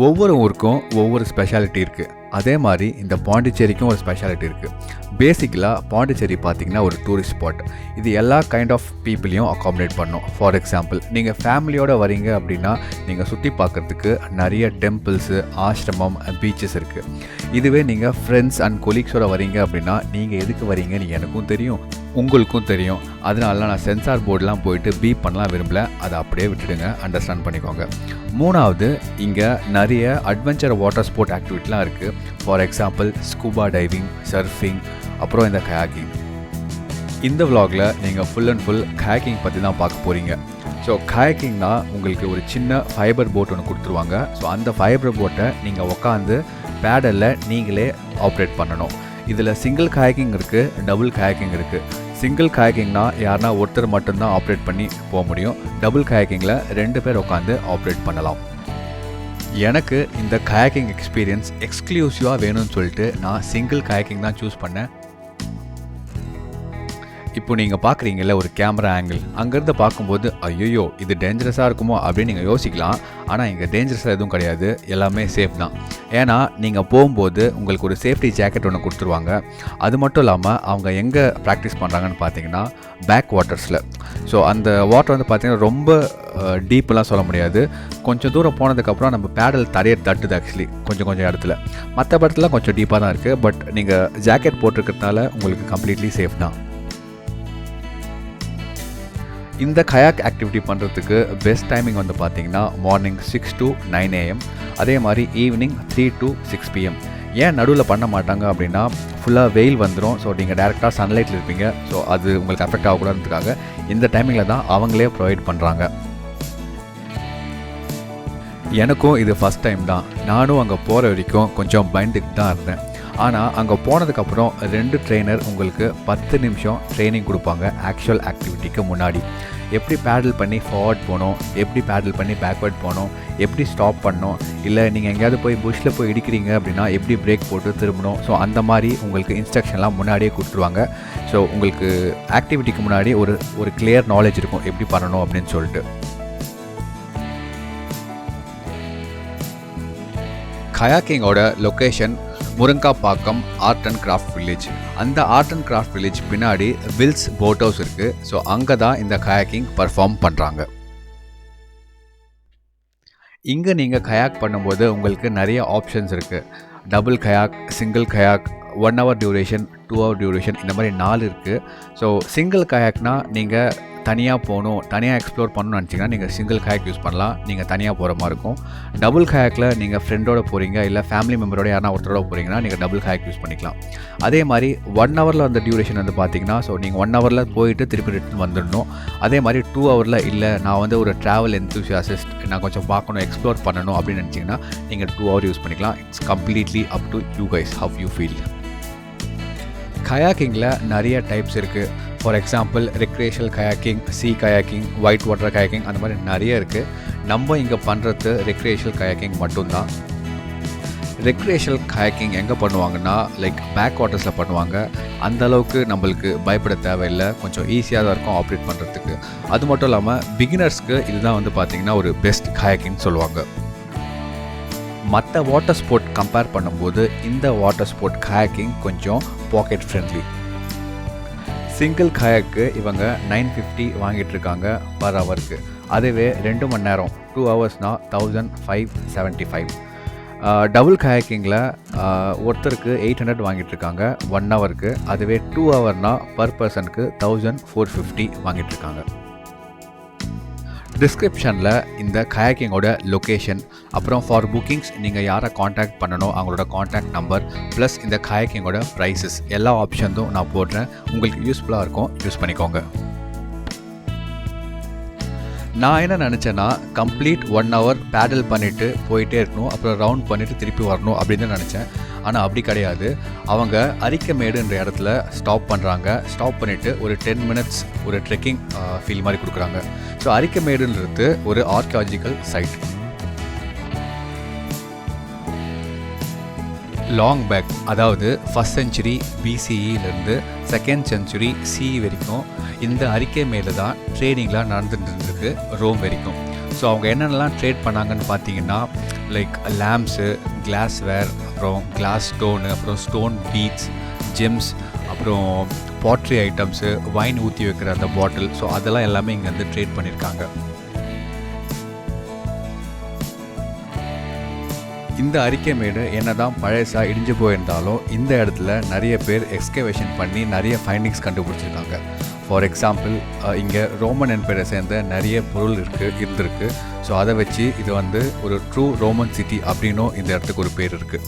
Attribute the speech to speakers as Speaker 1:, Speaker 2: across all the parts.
Speaker 1: ஒவ்வொரு ஊருக்கும் ஒவ்வொரு ஸ்பெஷாலிட்டி இருக்குது. அதே மாதிரி இந்த பாண்டிச்சேரிக்கும் ஒரு ஸ்பெஷாலிட்டி இருக்குது. பேசிக்கலாக பாண்டிச்சேரி பார்த்திங்கன்னா ஒரு டூரிஸ்ட் ஸ்பாட். இது எல்லா கைண்ட் ஆஃப் பீப்புளையும் அகாமடேட் பண்ணும். ஃபார் எக்ஸாம்பிள், நீங்கள் ஃபேமிலியோடு வரீங்க அப்படின்னா நீங்கள் சுற்றி பார்க்குறதுக்கு நிறைய டெம்பிள்ஸு, ஆசிரமம், பீச்சஸ் இருக்குது. இதுவே நீங்கள் ஃப்ரெண்ட்ஸ் அண்ட் கொலீக்ஸோடு வரீங்க அப்படின்னா நீங்கள் எதுக்கு வரீங்கன்னு எனக்கும் தெரியும், உங்களுக்கும் தெரியும். அதனால நான் சென்சார் போர்டெலாம் போயிட்டு பீப் பண்ணலாம் விரும்பல. அதை அப்படியே விட்டுடுங்க, அண்டர்ஸ்டாண்ட் பண்ணிக்கோங்க. மூணாவது, இங்கே நிறைய அட்வென்ச்சர் வாட்டர் ஸ்போர்ட் ஆக்டிவிட்டிலாம் இருக்குது. For example, scuba diving, surfing, அப்புறம் இந்த கயாக்கிங். இந்த விலாகில் நீங்கள் ஃபுல் அண்ட் ஃபுல் கயாக்கிங் பற்றி தான் பார்க்க போகிறீங்க. ஸோ கயாக்கிங்னா உங்களுக்கு ஒரு சின்ன ஃபைபர் போட் ஒன்று கொடுத்துருவாங்க. ஸோ அந்த ஃபைபர் போட்டை நீங்கள் உட்காந்து பேடலில் நீங்களே ஆப்ரேட் பண்ணணும். இதில் சிங்கிள் கயாக்கிங் இருக்குது, டபுள் கயாக்கிங் இருக்குது. சிங்கிள் கயாக்கிங்னா யாருனா ஒருத்தர் மட்டும்தான் ஆப்ரேட் பண்ணி போக முடியும். டபுள் கயாக்கிங்கில் 2 பேர் உட்காந்து ஆப்ரேட் பண்ணலாம். எனக்கு இந்த கயாக்கிங் எக்ஸ்பீரியன்ஸ் எக்ஸ்க்ளூசிவாக வேணும்னு சொல்லிட்டு நான் சிங்கிள் கயாக்கிங் தான் சூஸ் பண்ணேன். இப்போ நீங்கள் பார்க்குறீங்கல்ல ஒரு கேமரா ஆங்கிள், அங்கேருந்து பார்க்கும்போது ஐயோ இது டேஞ்சரஸாக இருக்குமோ அப்படின்னு நீங்கள் யோசிக்கலாம். ஆனால் இங்கே டேஞ்சரஸாக எதுவும் கிடையாது, எல்லாமே சேஃப் தான். ஏன்னா நீங்கள் போகும்போது உங்களுக்கு ஒரு சேஃப்டி ஜாக்கெட் ஒன்று கொடுத்துருவாங்க. அது மட்டும் இல்லாமல் அவங்க எங்கே ப்ராக்டிஸ் பண்ணுறாங்கன்னு பார்த்தீங்கன்னா பேக் வாட்டர்ஸில். ஸோ அந்த வாட்டர் வந்து பார்த்திங்கன்னா ரொம்ப டீப்பெலாம் சொல்ல முடியாது. கொஞ்சம் தூரம் போனதுக்கப்புறம் நம்ம பேடல் தரையை தட்டுது ஆக்சுவலி கொஞ்சம் இடத்துல. மற்ற இடத்துல கொஞ்சம் டீப்பாக தான் இருக்குது. பட் நீங்கள் ஜாக்கெட் போட்டிருக்கிறதுனால உங்களுக்கு கம்ப்ளீட்லி சேஃப் தான். இந்த கயாக் ஆக்டிவிட்டி பண்ணுறதுக்கு பெஸ்ட் டைமிங் வந்து பார்த்திங்கன்னா மார்னிங் 6 to 9 AM, அதே மாதிரி ஈவினிங் 3 to 6 PM. ஏன் நடுவில் பண்ண மாட்டாங்க அப்படின்னா ஃபுல்லாக வெயில் வந்துடும். ஸோ நீங்கள் டேரெக்டாக சன்லைட்டில் இருப்பீங்க. ஸோ அது உங்களுக்கு அஃபெக்ட் ஆகக்கூடாதுன்றதுக்காக இந்த டைமிங்கில் தான் அவங்களே ப்ரொவைட் பண்ணுறாங்க. எனக்கும் இது ஃபஸ்ட் டைம் தான். நானும் அங்கே போகிற வரைக்கும் கொஞ்சம் பயந்துக்கிட்டு தான் இருந்தேன். ஆனால் அங்கே போனதுக்கப்புறம் 2 ட்ரெயினர் உங்களுக்கு 10 நிமிஷம் ட்ரைனிங் கொடுப்பாங்க. ஆக்சுவல் ஆக்டிவிட்டிக்கு முன்னாடி எப்படி பேடல் பண்ணி ஃபார்வர்ட் போகணும், எப்படி பேடல் பண்ணி பேக்வேர்ட் போகணும், எப்படி ஸ்டாப் பண்ணணும், இல்லை நீங்கள் எங்கேயாவது போய் புஷ்ஷில் போய் இடிக்கிறீங்க அப்படின்னா எப்படி பிரேக் போட்டு திரும்பணும். ஸோ அந்த மாதிரி உங்களுக்கு இன்ஸ்ட்ரக்ஷன்லாம் முன்னாடியே கொடுத்துருவாங்க. ஸோ உங்களுக்கு ஆக்டிவிட்டிக்கு முன்னாடி ஒரு கிளியர் நாலேஜ் இருக்கும் எப்படி பண்ணணும் அப்படின்னு சொல்லிட்டு. கயாக்கிங்கோட location Murungapakkam art and craft village. அந்த ஆர்ட் அண்ட் கிராஃப்ட் வில்லேஜ் பின்னாடி வில்ஸ் போட் ஹவுஸ் இருக்குது. ஸோ அங்கே தான் இந்த கயாக்கிங் பர்ஃபார்ம் பண்ணுறாங்க. இங்கே நீங்கள் கயாக் பண்ணும்போது உங்களுக்கு நிறைய ஆப்ஷன்ஸ் இருக்குது. Double kayak, single kayak, 1 hour duration, 2 hour duration, இந்த மாதிரி 4 இருக்குது. ஸோ சிங்கிள் கயாக்னால் நீங்கள் தனியாக போகணும், தனியாக எக்ஸ்ப்ளோர் பண்ணணும்னு நினச்சிங்கன்னா நீங்கள் சிங்கிள் கயாக் யூஸ் பண்ணலாம், நீங்கள் தனியாக போகிற மாதிரி இருக்கும். டபுள் கயாக்கில் நீங்கள் ஃப்ரெண்டோட போகிறீங்க, இல்லை ஃபேமிலி மெம்பரோட யாரா ஒருத்தரோட போகிறீங்கன்னா நீங்கள் டபுள் கயாக் யூஸ் பண்ணிக்கலாம். அதே மாதிரி 1 hour அந்த டியூரேஷன் வந்து பார்த்தீங்கன்னா, ஸோ நீங்கள் 1 hour போயிட்டு திருப்பி ரிட்டர்ன் வந்துடணும். அதே மாதிரி 2 hour இல்லை நான் வந்து ஒரு ட்ராவல் என்தூசியாசிஸ்ட், நான் கொஞ்சம் பார்க்கணும், எக்ஸ்ப்ளோர் பண்ணணும் அப்படின்னு நினச்சிங்கன்னா நீங்கள் 2 hour யூஸ் பண்ணிக்கலாம். It's completely up to you guys, how you feel. கயாக்கிங்கில் நிறைய டைப்ஸ் இருக்குது. For example, recreational kayaking, sea kayaking, white water kayaking, அந்த மாதிரி நிறைய இருக்குது. நம்ம இங்கே பண்ணுறது ரெக்ரியேஷனல் கயாக்கிங் மட்டும்தான். ரெக்ரியேஷனல் கயாக்கிங் எங்கே பண்ணுவாங்கன்னா லைக் பேக் வாட்டர்ஸில் பண்ணுவாங்க. அந்தளவுக்கு நம்மளுக்கு பயப்பட தேவையில்லை, கொஞ்சம் ஈஸியாக தான் இருக்கும் ஆப்ரேட் பண்ணுறதுக்கு. அது மட்டும் இல்லாமல் பிகினர்ஸ்க்கு இதுதான் வந்து பார்த்திங்கன்னா ஒரு பெஸ்ட் கயாக்கிங் சொல்லுவாங்க. மற்ற வாட்டர் ஸ்போர்ட் கம்பேர் பண்ணும்போது இந்த வாட்டர் ஸ்போர்ட் கயாக்கிங் கொஞ்சம் பாக்கெட் ஃப்ரெண்ட்லி. சிங்கிள் கயாக்கு இவங்க 950 வாங்கிட்டுருக்காங்க பர் ஹவருக்கு. அதுவே 2 மணி நேரம் 2 ஹவர்ஸ்னால் 1575. டபுள் கயாக்கிங்கில் ஒருத்தருக்கு 800 வாங்கிட்டுருக்காங்க 1 ஹவருக்கு. அதுவே 2 ஹவர்னால் பர் பர்சனுக்கு 1450 வாங்கிட்டுருக்காங்க. டிஸ்கிரிப்ஷனில் இந்த கயாக்கிங்கோட லொக்கேஷன், அப்புறம் ஃபார் புக்கிங்ஸ் நீங்கள் யாரை காண்டாக்ட் பண்ணணும் அவங்களோட காண்டாக்ட் நம்பர், ப்ளஸ் இந்த கயாக்கிங்கோட ப்ரைஸஸ் எல்லா ஆப்ஷன்ஸும் நான் போடுறேன். உங்களுக்கு யூஸ்ஃபுல்லாக இருக்கும், யூஸ் பண்ணிக்கோங்க. நான் என்ன நினச்சேன்னா கம்ப்ளீட் 1 hour பேடல் பண்ணிவிட்டு போயிட்டே இருக்கணும், அப்புறம் ரவுண்ட் பண்ணிவிட்டு திருப்பி வரணும் அப்படின்னு நினச்சேன். ஆனால் அப்படி கிடையாது. அவங்க அரிக்கமேடுன்ற இடத்துல ஸ்டாப் பண்ணுறாங்க. ஸ்டாப் பண்ணிவிட்டு ஒரு 10 minutes ஒரு ட்ரெக்கிங் ஃபீல் மாதிரி கொடுக்குறாங்க. ஸோ அரிக்கமேடுன்றது ஒரு ஆர்கியாலஜிக்கல் சைட். லாங் பேக், அதாவது 1st century BCEலேருந்து 2nd century CE வரைக்கும் இந்த அறிக்கை மேலே தான் ட்ரேடிங்லாம் நடந்துட்டு இருந்திருக்கு ரோம் வரைக்கும். ஸோ அவங்க என்னென்னலாம் ட்ரேட் பண்ணாங்கன்னு பார்த்தீங்கன்னா லைக் லேம்ப்ஸு, கிளாஸ்வேர், அப்புறம் கிளாஸ் ஸ்டோனு, அப்புறம் ஸ்டோன் பீட்ஸ், ஜெம்ஸ், அப்புறம் பாட்ரி ஐட்டம்ஸு, வைன் ஊற்றி வைக்கிற அந்த பாட்டில், ஸோ அதெல்லாம் எல்லாமே இங்கே வந்து ட்ரேட் பண்ணியிருக்காங்க. இந்த அரிக்கைமேடு என்ன தான் பழசாக இடிஞ்சு போயிருந்தாலும் இந்த இடத்துல நிறைய பேர் எக்ஸ்கவேஷன் பண்ணி நிறைய ஃபைண்டிங்ஸ் கண்டுபிடிச்சிருக்காங்க. ஃபார் எக்ஸாம்பிள் இங்கே ரோமன் எம்பையரை சேர்ந்த நிறைய பொருள் இருந்திருக்கு. ஸோ அதை வச்சு இது வந்து ஒரு ட்ரூ ரோமன் சிட்டி அப்படின்னும் இந்த இடத்துக்கு ஒரு பேர் இருக்குது.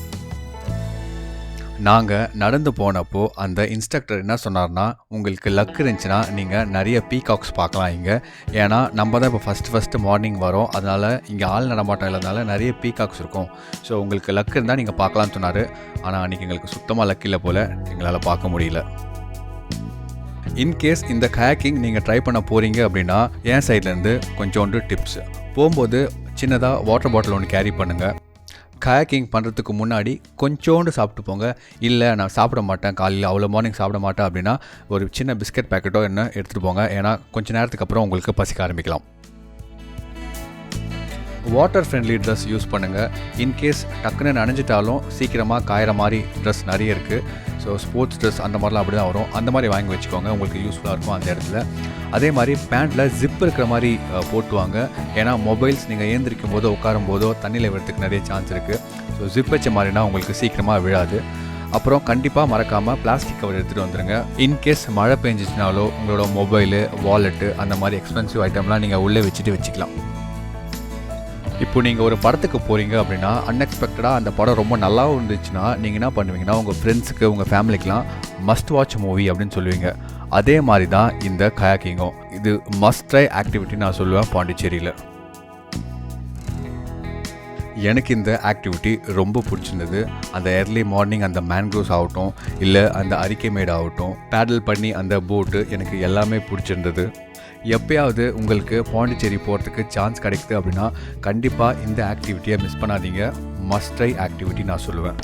Speaker 1: நாங்கள் நடந்து போனப்போ அந்த இன்ஸ்ட்ரக்டர் என்ன சொன்னார்னா, உங்களுக்கு லக் இருந்துச்சுன்னா நீங்கள் நிறைய பீகாக்ஸ் பார்க்கலாம் இங்கே. ஏன்னா நம்ம தான் இப்போ ஃபஸ்ட்டு மார்னிங் வரோம், அதனால் இங்கே ஆள் நடமாட்டம் இல்லாதனால நிறைய பீகாக்ஸ் இருக்கும். ஸோ உங்களுக்கு லக் இருந்தால் நீங்கள் பார்க்கலான்னு சொன்னார். ஆனால் அன்றைக்கி எங்களுக்கு சுத்தமாக லக் இல்லை போல், எங்களால் பார்க்க முடியல. இன்கேஸ் இந்த கயாக்கிங் நீங்கள் ட்ரை பண்ண போகிறீங்க அப்படின்னா என் சைட்லேருந்து கொஞ்சோண்டு டிப்ஸ். போகும்போது சின்னதாக வாட்டர் பாட்டில் ஒன்று கேரி பண்ணுங்கள். கயாக்கிங் பண்ணுறதுக்கு முன்னாடி கொஞ்சோண்டு சாப்பிட்டு போங்க. இல்லை நான் சாப்பிட மாட்டேன், காலையில் அவ்வளோ மார்னிங் சாப்பிட மாட்டேன் அப்படின்னா ஒரு சின்ன பிஸ்கட் பேக்கெட்டோ என்ன எடுத்துகிட்டு போங்க. ஏன்னா கொஞ்சம் நேரத்துக்கு அப்புறம் உங்களுக்கு பசிக்க ஆரம்பிக்கலாம். வாட்டர் ஃப்ரெண்ட்லி ட்ரெஸ் யூஸ் பண்ணுங்கள். இன்கேஸ் டக்குன்னு நனைஞ்சிட்டாலும் சீக்கிரமாக காயிற மாதிரி ட்ரெஸ் நிறைய இருக்குது. ஸோ ஸ்போர்ட்ஸ் ட்ரெஸ் அந்த மாதிரிலாம் அப்படி தான் வரும், அந்த மாதிரி வாங்கி வச்சுக்கோங்க, உங்களுக்கு யூஸ்ஃபுல்லாக இருக்கும் அந்த இடத்துல. அதே மாதிரி பேண்ட்டில் ஜிப் இருக்கிற மாதிரி போட்டுவாங்க. ஏன்னா மொபைல்ஸ் நீங்கள் ஏந்திரிக்கும் போதோ உட்காரும் போதோ தண்ணியில் விடுறதுக்கு நிறைய சான்ஸ் இருக்குது. ஸோ ஜிப் வச்ச மாதிரினா உங்களுக்கு சீக்கிரமாக விழாது. அப்புறம் கண்டிப்பாக மறக்காமல் பிளாஸ்டிக் கவர் எடுத்துகிட்டு வந்துடுங்க. இன்கேஸ் மழை பெஞ்சிச்சினாலோ உங்களோட மொபைலு, வாலெட்டு அந்த மாதிரி எக்ஸ்பென்சிவ் ஐட்டம்லாம் நீங்கள் உள்ளே வச்சுக்கலாம். இப்போ நீங்கள் ஒரு படத்துக்கு போகிறீங்க அப்படின்னா அன்எக்ஸ்பெக்டடாக அந்த படம் ரொம்ப நல்லாவும் இருந்துச்சுன்னா நீங்கள் என்ன பண்ணுவீங்கன்னா உங்கள் ஃப்ரெண்ட்ஸுக்கு, உங்கள் ஃபேமிலிக்கெலாம் மஸ்ட் வாட்ச் மூவி அப்படின்னு சொல்லுவீங்க. அதே மாதிரி தான் இந்த கயாக்கிங்கும். இது மஸ்ட் ட்ரை ஆக்டிவிட்டி நான் சொல்லுவேன் பாண்டிச்சேரியில். எனக்கு இந்த ஆக்டிவிட்டி ரொம்ப பிடிச்சிருந்தது. அந்த ஏர்லி மார்னிங் அந்த மேன்க்ரோவ்ஸ் ஆகட்டும், இல்லை அந்த அரிக்கைமேடு ஆகட்டும், பேடல் பண்ணி அந்த போட்டு, எனக்கு எல்லாமே பிடிச்சிருந்தது. எப்போயாவது உங்களுக்கு பாண்டிச்சேரி போகிறதுக்கு சான்ஸ் கிடைக்குது அப்படின்னா கண்டிப்பாக இந்த ஆக்டிவிட்டியை மிஸ் பண்ணாதீங்க. மஸ்ட் ட்ரை ஆக்டிவிட்டி நான் சொல்லுவேன்.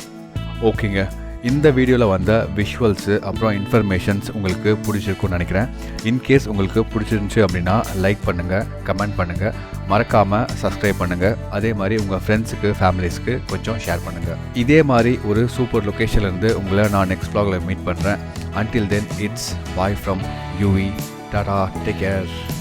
Speaker 1: ஓகேங்க, இந்த வீடியோவில் வந்த விஷுவல்ஸு அப்புறம் இன்ஃபர்மேஷன்ஸ் உங்களுக்கு பிடிச்சிருக்குன்னு நினைக்கிறேன். இன்கேஸ் உங்களுக்கு பிடிச்சிருந்துச்சி அப்படின்னா லைக் பண்ணுங்கள், கமெண்ட் பண்ணுங்கள், மறக்காமல் சப்ஸ்கிரைப் பண்ணுங்கள். அதே மாதிரி உங்கள் ஃப்ரெண்ட்ஸுக்கு, ஃபேமிலிஸ்க்கு கொஞ்சம் ஷேர் பண்ணுங்கள். இதே மாதிரி ஒரு சூப்பர் லொக்கேஷன்லேருந்து உங்களை நான் நெக்ஸ்ட் vlogல மீட் பண்ணுறேன். Until then, it's bye from UV. Tata, take care.